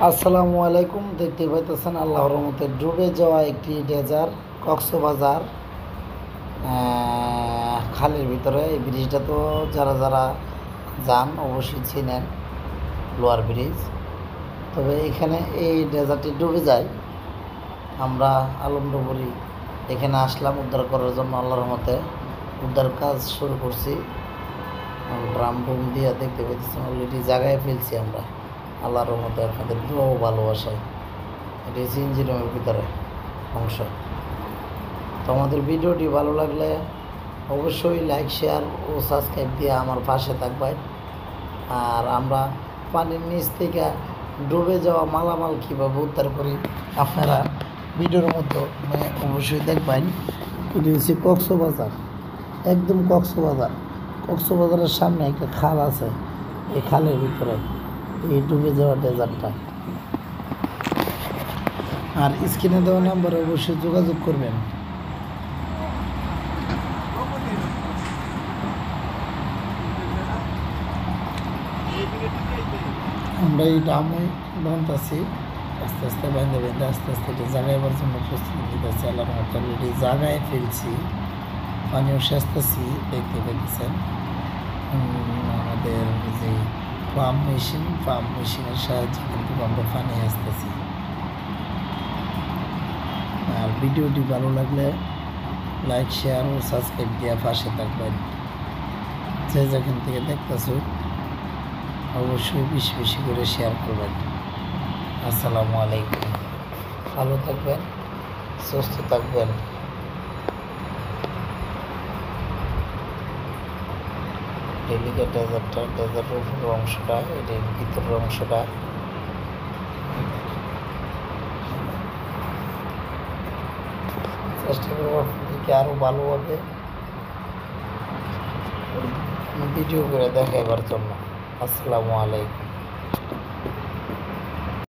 আসসালামু আলাইকুম। দেখতে পাইতেছেন আল্লাহর রহমতে ডুবে যাওয়া একটি ডেজার কক্সবাজার খালের ভিতরে। এই ব্রিজটা তো যারা যারা যান অবশ্যই চিনেন, লোয়ার ব্রিজ। তবে এখানে এই ডেজারটি ডুবে যায়। আমরা আলমডুবুরি এখানে আসলাম উদ্ধার করার জন্য। আল্লাহর রহমতে উদ্ধার কাজ শুরু করছি। ড্রাম বুম দিয়ে দেখতে পাইতেছেন অলরেডি জায়গায় ফেলছি আমরা। আল্লাহর রহমতে আপনাদের দোয়া ও ভালোবাসায় এটি সিএনজি রুমের ভিতরে অংশ। তো আমাদের ভিডিওটি ভালো লাগলে অবশ্যই লাইক, শেয়ার ও সাবস্ক্রাইব দিয়ে আমার পাশে থাকবেন। আর আমরা পানির নিচ থেকে ডুবে যাওয়া মালামাল কীভাবে উদ্ধার করি আপনারা ভিডিওর মধ্যে অবশ্যই দেখবেন। এটি হচ্ছে কক্সবাজার, একদম কক্সবাজারের সামনে একটা খাল আছে। এই খালের ভিতরে এই ডুবে যাওয়া ডেজার্টটা। আর স্ক্রিনে দেওয়া নাম্বারে অবশ্যই যোগাযোগ করবেন। আমরা এই ডামে বাঁধতেছি, আস্তে আস্তে বেঁধে আস্তে আস্তে এটা জাগাইবার জন্য প্রস্তুতি নিতেছি। আল্লাহর মতো অলরেডি জাগায় ফেলছি, পানিও সেচতেছি। দেখতে পেয়েছেন আমাদের যে পাম্প মেশিনের সাহায্যে কিন্তু আমরা পানি আসতেছি। আর ভিডিওটি ভালো লাগলে লাইক, শেয়ার ও সাবস্ক্রাইব দিয়ে পাশে থাকবেন। যে যেখান থেকে দেখতেছো অবশ্যই বেশি বেশি করে শেয়ার করবেন। আসসালামু আলাইকুম। ভালো থাকবেন, সুস্থ থাকবেন। ডেলিকেট ডেজার্টের উপরের অংশটা, এটির ভিতরের অংশটা চেষ্টা করবো আপনাদেরকে আরও ভালোভাবে ভিডিও করে দেখাবার জন্য। আসসালামু আলাইকুম।